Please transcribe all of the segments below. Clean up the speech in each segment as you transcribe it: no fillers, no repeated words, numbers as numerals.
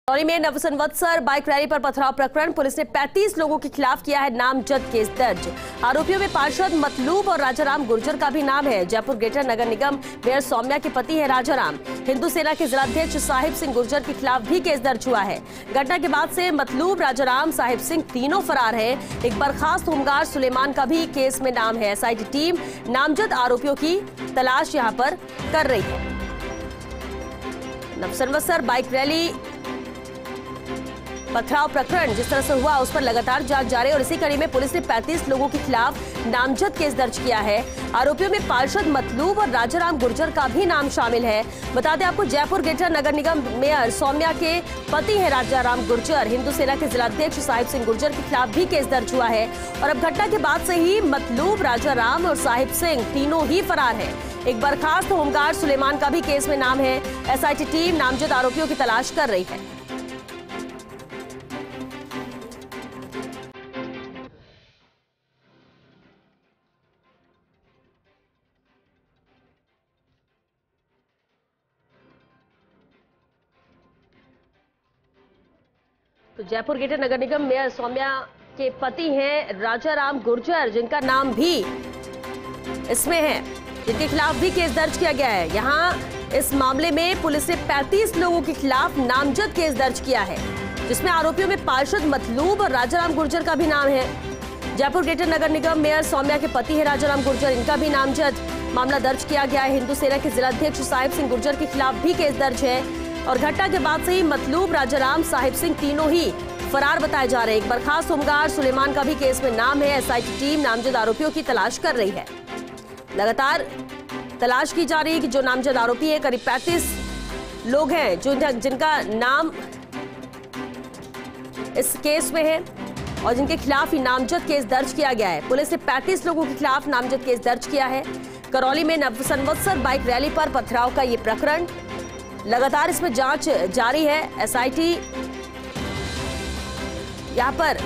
करौली में नवसंवत्सर bike rally पर पथराव प्रकरण, पुलिस ने 35 लोगों के खिलाफ किया है नामजद केस दर्ज। आरोपियों में पार्षद मतलूब और राजाराम गुर्जर का भी नाम है। जयपुर ग्रेटर नगर निगम मेयर सौम्या के पति है राजाराम। हिंदू सेना के जिलाध्यक्ष साहिब सिंह गुर्जर के खिलाफ भी केस दर्ज हुआ है। घटना के बाद से मतलूब, राजाराम, साहिब सिंह तीनों फरार हैं। एक बर्खास्त होमगार्ड सुलेमान का भी केस में नाम है। एसआईटी टीम नामजद आरोपियों की तलाश यहां पर कर रही है। नवसंवत्सर बाइक रैली पथराव प्रकरण जिस तरह से हुआ उस पर लगातार जांच जारी है और इसी कड़ी में पुलिस ने 35 लोगों के खिलाफ नामजद केस दर्ज किया है। आरोपियों में पार्षद मतलूब और राजाराम गुर्जर का भी नाम शामिल है। बता दें आपको, जयपुर ग्रेटर नगर निगम मेयर सौम्या के पति है राजाराम गुर्जर। हिंदू सेना के जिलाध्यक्ष साहिब सिंह गुर्जर के खिलाफ भी केस दर्ज हुआ है और अब घटना के बाद से ही मतलूब, राजाराम और साहिब सिंह तीनों ही फरार है। एक बर्खास्त होमगार्ड सुलेमान का भी केस में नाम है। एसआईटी टीम नामजद आरोपियों की तलाश कर रही है। तो जयपुर ग्रेटर नगर निगम मेयर सौम्या के पति हैं राजाराम गुर्जर, जिनका नाम भी इसमें है, जिनके खिलाफ भी केस दर्ज किया गया है। यहां इस मामले में पुलिस ने 35 लोगों के खिलाफ नामजद केस दर्ज किया है, जिसमें आरोपियों में पार्षद मतलूब और राजाराम गुर्जर का भी नाम है। जयपुर ग्रेटर नगर निगम मेयर सौम्या के पति है राजाराम गुर्जर, इनका भी नामजद मामला दर्ज किया गया है। हिंदू सेना के जिलाध्यक्ष साहिब सिंह गुर्जर के खिलाफ भी केस दर्ज है और घटना के बाद से ही मतलूब, राजाराम, साहिब सिंह तीनों ही फरार बताए जा रहे हैं। एक बर्खास्त होमगार्ड सुलेमान का भी केस में नाम है। एसआईटी टीम नामजद आरोपियों की तलाश कर रही है। लगातार तलाश की जा रही है कि जो नामजद आरोपी है, करीब 35 लोग हैं जिनका नाम इस केस में है और जिनके खिलाफ ही नामजद केस दर्ज किया गया है। पुलिस ने 35 लोगों के खिलाफ नामजद केस दर्ज किया है। करौली में नवसंवत्सर बाइक रैली पर पथराव का ये प्रकरण, लगातार इसमें जांच जारी है। एसआईटी यहां पर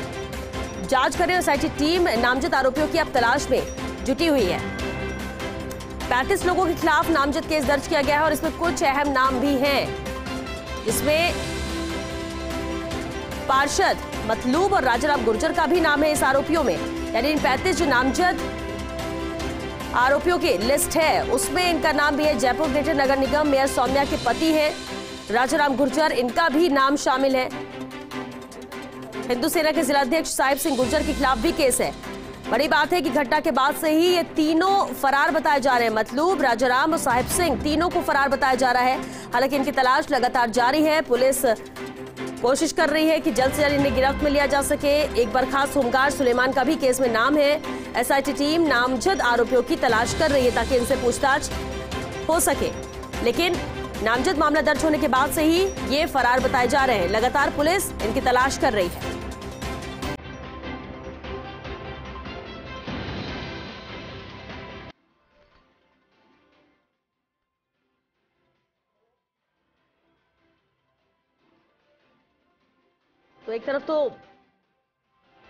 जांच कर रही है। एसआईटी टीम नामजद आरोपियों की अब तलाश में जुटी हुई है। 35 लोगों के खिलाफ नामजद केस दर्ज किया गया है और इसमें कुछ अहम नाम भी हैं, जिसमें पार्षद मतलूब और राजाराम गुर्जर का भी नाम है इस आरोपियों में। यानी इन 35 जो नामजद आरोपियों की लिस्ट है उसमें इनका नाम भी है। जयपुर ग्रेटर नगर निगम मेयर सौम्या के पति हैं राजाराम गुर्जर, इनका भी नाम शामिल है। हिंदू सेना के जिलाध्यक्ष साहिब सिंह गुर्जर के खिलाफ भी केस है। बड़ी बात है कि घटना के बाद से ही ये तीनों फरार बताए जा रहे हैं। मतलूब, राजाराम और साहिब सिंह तीनों को फरार बताया जा रहा है। हालांकि इनकी तलाश लगातार जारी है। पुलिस कोशिश कर रही है कि जल्द से जल्द इन्हें गिरफ्त में लिया जा सके। एक बर्खास्त होमगार्ड सुलेमान का भी केस में नाम है। एसआईटी टीम नामजद आरोपियों की तलाश कर रही है ताकि इनसे पूछताछ हो सके, लेकिन नामजद मामला दर्ज होने के बाद से ही ये फरार बताए जा रहे हैं। लगातार पुलिस इनकी तलाश कर रही है। तो एक तरफ तो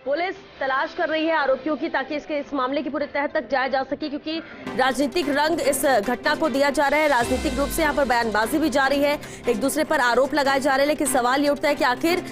पुलिस तलाश कर रही है आरोपियों की ताकि इस मामले की पूरी तह तक जाया जा सके, क्योंकि राजनीतिक रंग इस घटना को दिया जा रहा है। राजनीतिक रूप से यहाँ पर बयानबाजी भी जारी है, एक दूसरे पर आरोप लगाए जा रहे हैं। लेकिन सवाल ये उठता है कि आखिर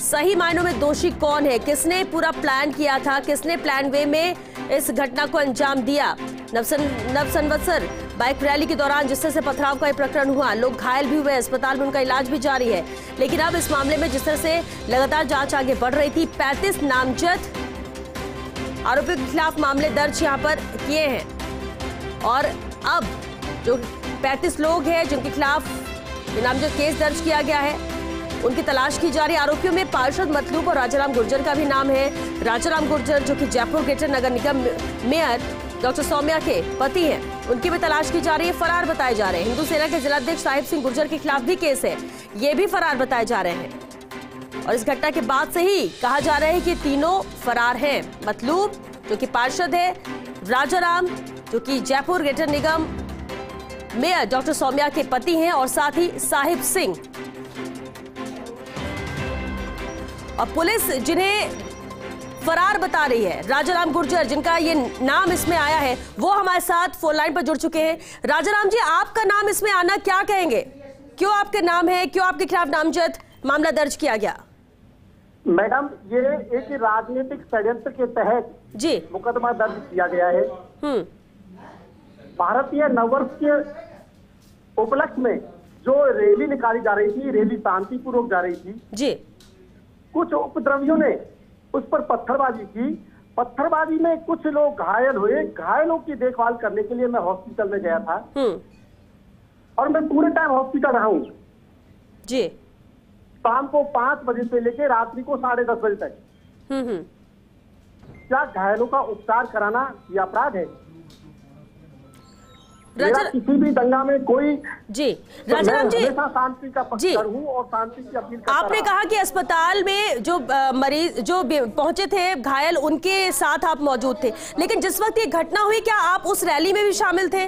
सही मायनों में दोषी कौन है, किसने पूरा प्लान किया था, किसने प्लान वे में इस घटना को अंजाम दिया। नवसंवत्सर बाइक रैली के दौरान जिस तरह से पथराव का प्रकरण हुआ, लोग घायल भी हुए, अस्पताल में उनका इलाज भी जारी है। लेकिन अब इस मामले में जिस तरह से लगातार जांच आगे बढ़ रही थी, 35 नामजद आरोपियों के खिलाफ मामले दर्ज यहां पर किए हैं और अब जो 35 लोग हैं जिनके खिलाफ नामजद केस दर्ज किया गया है, उनकी तलाश की जा रही है। आरोपियों में पार्षद मतलूब और राजाराम गुर्जर का भी नाम है। राजाराम गुर्जर जो कि जयपुर ग्रेटर नगर निगम मेयर डॉक्टर सौम्या के पति हैं, उनकी भी तलाश की जा रही है, फरार बताए जा रहे हैं। हिंदू सेना के जिलाध्यक्ष साहिब सिंह गुर्जर के खिलाफ भी केस है, ये भी फरार बताए जा रहे हैं। और इस घटना के बाद से ही कहा जा रहा है कि तीनों फरार हैं। मतलूब जो कि पार्षद है, राजाराम जो कि जयपुर ग्रेटर निगम मेयर डॉक्टर सौम्या के पति हैं और साथ ही साहिब सिंह। और पुलिस जिन्हें फरार बता रही है, राजाराम गुर्जर जिनका ये नाम इसमें आया है, वो हमारे साथ फोन लाइन पर जुड़ चुके हैं। राजाराम जी, आपका नाम इसमें आना क्या कहेंगे? क्यों आपके नाम है, क्यों आपके खिलाफ नामजद मामला दर्ज किया गया? मैडम, ये एक राजनीतिक षड्यंत्र के तहत जी मुकदमा दर्ज किया गया है। भारतीय नववर्ष के उपलक्ष्य में जो रैली निकाली जा रही थी, रैली शांतिपूर्वक जा रही थी जी। कुछ उपद्रवियों ने उस पर पत्थरबाजी की। पत्थरबाजी में कुछ लोग घायल हुए। घायलों की देखभाल करने के लिए मैं हॉस्पिटल में गया था और मैं पूरे टाइम हॉस्पिटल रहा हूँ जी। शाम को 5 बजे से लेकर रात्रि को 10:30 बजे तक। क्या घायलों का उपचार कराना ये अपराध है? मेरा किसी भी दंगा में कोई जी राजाराम जी हमेशा शांति का पक्षधर हूं और शांति की अपील करता आपने कहा कि अस्पताल में जो मरीज जो पहुंचे थे घायल, उनके साथ आप मौजूद थे, लेकिन जिस वक्त ये घटना हुई क्या आप उस रैली में भी शामिल थे?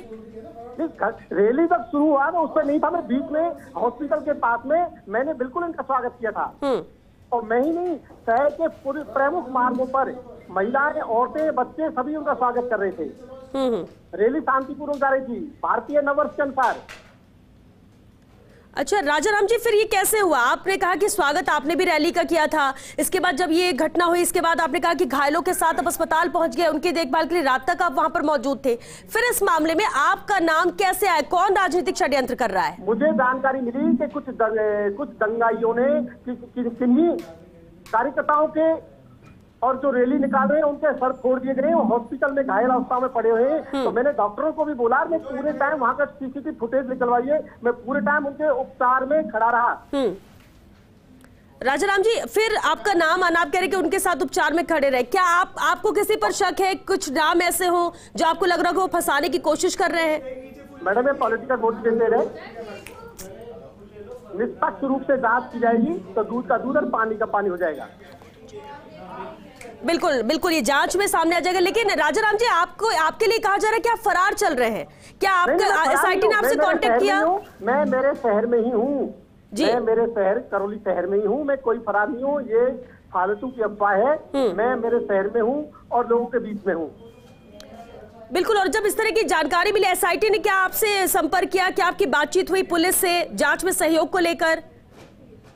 रैली जब शुरू हुआ तो उसमें नहीं था, मैं बीच में हॉस्पिटल के पास में मैंने बिल्कुल इनका स्वागत किया था। और मैं ही नहीं, शहर के पूरे प्रमुख मार्गों पर महिलाएं, औरतें, बच्चे सभी उनका स्वागत कर रहे थे। रैली शांतिपूर्वक जा रही थी भारतीय नववर्ष के अनुसार। अच्छा राजाराम जी, फिर ये कैसे हुआ? आपने कहा कि स्वागत आपने भी रैली का किया था, इसके बाद जब ये घटना हुई इसके बाद आपने कहा कि घायलों के साथ आप अस्पताल पहुंच गए, उनकी देखभाल के लिए रात तक आप वहां पर मौजूद थे। फिर इस मामले में आपका नाम कैसे आया? कौन राजनीतिक षड्यंत्र कर रहा है? मुझे जानकारी मिली कि कुछ दंगाइयों ने किन्हीं कार्यकर्ताओं के और जो रैली निकाल रहे हैं उनके सर फोड़ दिए गए, हॉस्पिटल में घायल अवस्था में पड़े हुए हैं। तो मैंने डॉक्टरों को भी बोला, मैं पूरे टाइम वहां का सीसीटीवी फुटेज निकलवाइए। मैं पूरे टाइम उनके उपचार में खड़ा रहा। राजाराम जी, फिर आपका नाम आना, आप कह रहे कि उनके साथ उपचार में खड़े रहे, क्या आपको किसी पर शक है? कुछ नाम ऐसे हो जो आपको लग रहा हो वो फंसाने की कोशिश कर रहे हैं? मैडम, ये पॉलिटिकल मोटिवेटेड है। निष्पक्ष रूप से जांच की जाएगी तो दूध का दूध और पानी का पानी हो जाएगा। बिल्कुल बिल्कुल, ये जांच में सामने आ जाएगा। लेकिन राजाराम जी, आपको आपके लिए कहा जा रहा है कि आप फरार चल रहे हैं, क्या आपका एसआईटी ने आपसे कांटेक्ट किया? मैं मेरे शहर में ही हूँ जी। मैं मेरे शहर करौली शहर में ही हूँ। मैं कोई फरार नहीं हूँ, ये फालतू की अफवाह है। मैं मेरे शहर में हूँ और लोगों के बीच में हूँ। बिल्कुल। और जब इस तरह की जानकारी मिली, एसआईटी ने क्या आपसे संपर्क किया? क्या आपकी बातचीत हुई पुलिस से जांच में सहयोग को लेकर?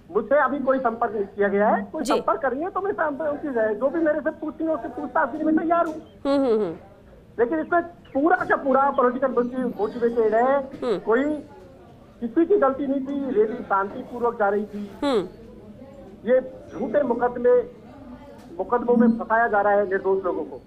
मुझसे अभी कोई संपर्क नहीं किया गया है। कोई संपर्क करेंगे तो मैं जो भी मेरे से पूछेंगे उससे पूछताछ के लिए मैं तैयार हूँ। लेकिन इसमें पूरा का पूरा पॉलिटिकल मोटिवेटेड है। कोई किसी की गलती नहीं थी। रैली शांतिपूर्वक जा रही थी। ये झूठे मुकदमों में फंसाया जा रहा है निर्दोष लोगों को।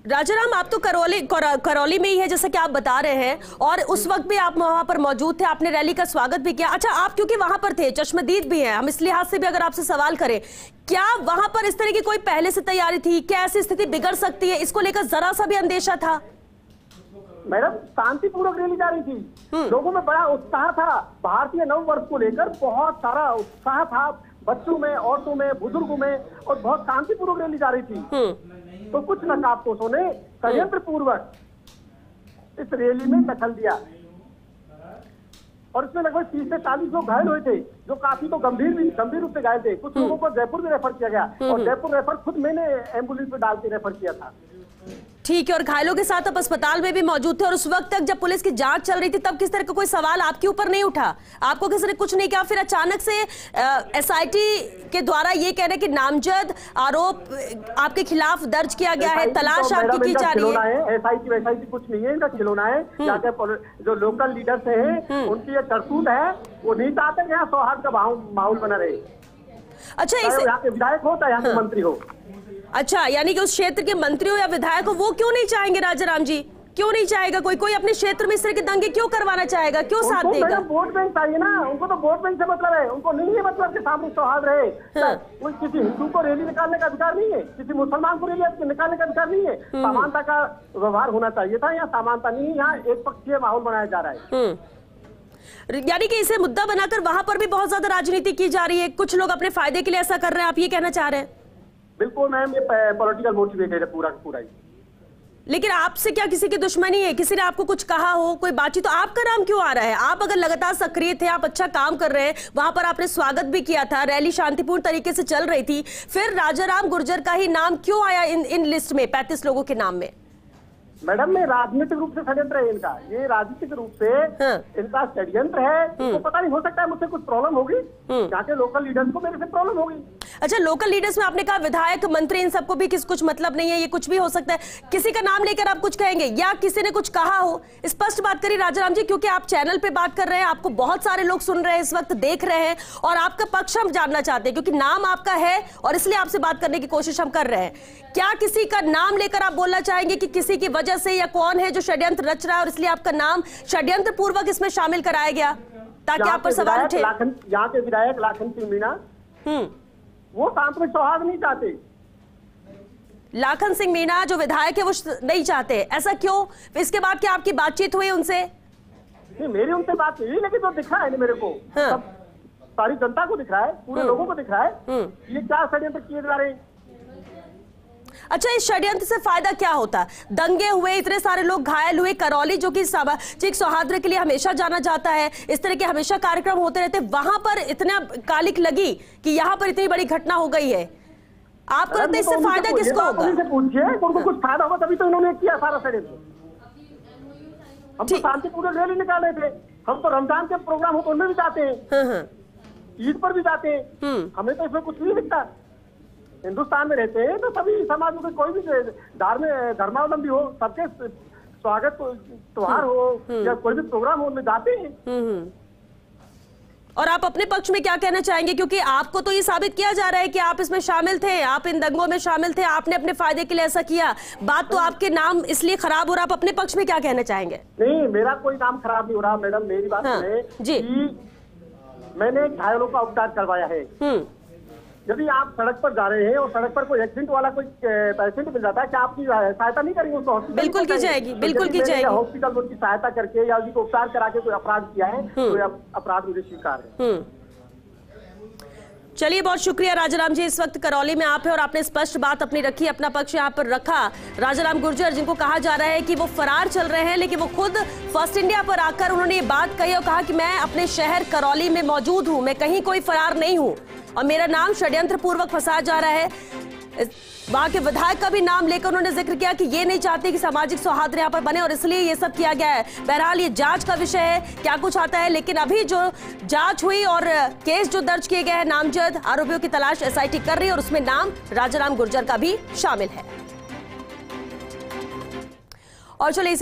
राजाराम, आप तो करौली में ही है जैसा कि आप बता रहे हैं, और उस वक्त भी आप वहां पर मौजूद थे, आपने रैली का स्वागत भी किया। अच्छा, आप क्योंकि वहां पर थे, चश्मदीद भी हैं, हम इस लिहाज से भी अगर आपसे सवाल करें, क्या वहां पर इस तरह की कोई पहले से तैयारी थी? क्या ऐसी स्थिति बिगड़ सकती है, इसको लेकर जरा सा भी अंदेशा था? मैडम, शांतिपूर्वक रैली जा रही थी। लोगों में बड़ा उत्साह था। भारतीय नववर्ष को लेकर बहुत सारा उत्साह था, बच्चों में, औरतों में, बुजुर्गों में, और बहुत शांतिपूर्वक रैली जा रही थी। तो कुछ नकाबपोशों ने षड्यंत्र पूर्वक इस रैली में दखल दिया और इसमें लगभग 30 से 40 लोग घायल हुए थे, जो काफी तो गंभीर रूप से घायल थे। कुछ लोगों को जयपुर भी रेफर किया गया और जयपुर रेफर खुद मैंने एम्बुलेंस में डाल के रेफर किया था। ठीक है। और घायलों के साथ आप अस्पताल में भी मौजूद थे, और उस वक्त तक जब पुलिस की जांच चल रही थी तब किस तरह का कोई सवाल आपके ऊपर नहीं उठा? आपको किसी ने कुछ नहीं किया? फिर अचानक से एसआईटी के द्वारा ये कह रहे कि नामजद आरोप आपके खिलाफ दर्ज किया गया है, तलाश आपकी की जा रही है। एसआईटी कुछ नहीं है, इनका खिलौना है। यहाँ के जो लोकल लीडर्स हैं उनकी ये करतूत है। वो नहीं चाहते कि यहाँ सौहार्द का माहौल बना रहे। अच्छा, यहाँ के विधायक हो या यहाँ के मंत्री हो। अच्छा, यानी कि उस क्षेत्र के मंत्री हो या विधायक हो, वो क्यों नहीं चाहेंगे? राजाराम जी, क्यों नहीं चाहेगा? कोई अपने क्षेत्र में इस तरह के दंगे क्यों करवाना चाहेगा? क्यों साथ देगा? वोट बैंक चाहिए ना, उनको तो वोट बैंक से मतलब है। उनको नहीं है मतलब कि सामने सौहार्द रहे। कोई किसी हिंदू को रैली निकालने का अधिकार नहीं है, किसी मुसलमान को रैली निकालने का अधिकार नहीं है। समानता का व्यवहार होना चाहिए था। यहाँ समानता नहीं है, यहाँ एक पक्षीय माहौल बनाया जा रहा है। यानी कि इसे मुद्दा बनाकर वहां पर भी बहुत ज्यादा राजनीति की जा रही है, कुछ लोग अपने फायदे के लिए ऐसा कर रहे हैं, आप ये कहना चाह रहे हैं? बिल्कुल मैम, ये पॉलिटिकल मोटिवेटेड है पूरा पूरा ही। लेकिन आपसे क्या किसी की दुश्मनी है? किसी ने आपको कुछ कहा हो, कोई बातचीत? तो आपका नाम क्यों आ रहा है? आप अगर लगातार सक्रिय थे, आप अच्छा काम कर रहे हैं, वहां पर आपने स्वागत भी किया था, रैली शांतिपूर्ण तरीके से चल रही थी, फिर राजाराम गुर्जर का ही नाम क्यों आया इन लिस्ट में 35 लोगों के नाम में? मैडम में राजनीतिक रूप से षड्यंत्र है इनका, ये राजनीतिक रूप से इनका षड्यंत्र है। इनको पता नहीं, हो सकता है मुझसे कुछ प्रॉब्लम होगी, यहाँ के लोकल लीडर्स को मेरे से प्रॉब्लम होगी। अच्छा, लोकल लीडर्स में आपने कहा विधायक मंत्री इन सबको भी कुछ मतलब नहीं है, ये कुछ भी हो सकता है। किसी का नाम लेकर आप कुछ कहेंगे या किसी ने कुछ कहा हो, स्पष्ट बात करिए राजाराम जी, क्योंकि आप चैनल पे बात कर रहे हैं, आपको बहुत सारे लोग सुन रहे हैं, इस वक्त देख रहे हैं और आपका पक्ष हम जानना चाहते हैं क्योंकि नाम आपका है और इसलिए आपसे बात करने की कोशिश हम कर रहे हैं। क्या किसी का नाम लेकर आप बोलना चाहेंगे कि किसी की वजह से या कौन है जो षड्यंत्र रच रहा है और इसलिए आपका नाम षड्यंत्र पूर्वक इसमें शामिल कराया गया ताकि आप पर सवाल उठे? यहाँ के विधायक लाखन सिंह मीणा वो सांप्रदायिक सौहार्द नहीं चाहते। लाखन सिंह मीणा जो विधायक है वो नहीं चाहते, ऐसा क्यों? इसके बाद क्या आपकी बातचीत हुई उनसे? नहीं, मेरी उनसे बात हुई, लेकिन जो दिख रहा है मेरे को, सारी जनता को दिख रहा है, पूरे लोगों को दिख रहा है ये क्या षड्यंत्र किए जा रहे हैं। अच्छा, इस षड्यंत्र से फायदा क्या होता है? दंगे हुए, इतने सारे लोग घायल हुए, करौली जो कि सामाजिक सौहार्द के लिए हमेशा जाना जाता है, इस तरह के हमेशा कार्यक्रम होते रहते, वहां पर इतना कालिक लगी कि यहाँ पर इतनी बड़ी घटना हो गई है। आपको लगता है इससे फायदा किसको होगा? पूछिए, उनको कुछ फायदा होगा तभी तो इन्होंने किया सारा षड्यंत्र। हम तो शांतिपूर्ण रैली निकाले थे, हम तो रमजान के प्रोग्राम होते उनमें भी जाते हैं, ईद पर भी जाते हैं, हमें तो इसमें कुछ नहीं दिखता। हिंदुस्तान में रहते हैं तो सभी समाज में कोई भी धर्मावलंबी हो, सबके स्वागत त्योहार हो या कोई भी प्रोग्राम हो, उनमें जाते हैं। और आप अपने पक्ष में क्या कहना चाहेंगे, क्योंकि आपको तो ये साबित किया जा रहा है कि आप इसमें शामिल थे, आप इन दंगों में शामिल थे, आपने अपने फायदे के लिए ऐसा किया, बात तो आपके नाम इसलिए खराब हो रहा, आप अपने पक्ष में क्या कहना चाहेंगे? नहीं, मेरा कोई नाम खराब नहीं हो रहा मैडम, मेरी बात है जी, मैंने घायलों का उपचार करवाया है। यदि आप सड़क पर जा रहे हैं और सड़क पर कोई एक्सीडेंट वाला कोई पेशेंट मिल जाता है, क्या आपकी सहायता नहीं करेंगे उसको? हॉस्पिटल बिल्कुल की जाएगी, बिल्कुल की जाएगी। हॉस्पिटल में उसकी सहायता करके या उसको उपचार करा के कोई अपराध किया है तो अपराध मुझे स्वीकार है। चलिए, बहुत शुक्रिया राजाराम जी, इस वक्त करौली में आप हैं और आपने स्पष्ट बात अपनी रखी, अपना पक्ष यहाँ पर रखा। राजाराम गुर्जर, जिनको कहा जा रहा है कि वो फरार चल रहे हैं, लेकिन वो खुद फर्स्ट इंडिया पर आकर उन्होंने ये बात कही और कहा कि मैं अपने शहर करौली में मौजूद हूँ, मैं कहीं कोई फरार नहीं हूँ और मेरा नाम षड्यंत्र पूर्वक फंसाया जा रहा है। वहां के विधायक का भी नाम लेकर उन्होंने जिक्र किया कि ये नहीं चाहते कि सामाजिक सौहार्द यहाँ पर बने और इसलिए ये सब किया गया है। बहरहाल ये जांच का विषय है, क्या कुछ आता है, लेकिन अभी जो जांच हुई और केस जो दर्ज किए गए हैं, नामजद आरोपियों की तलाश एसआईटी कर रही है और उसमें नाम राजाराम गुर्जर का भी शामिल है। और चलिए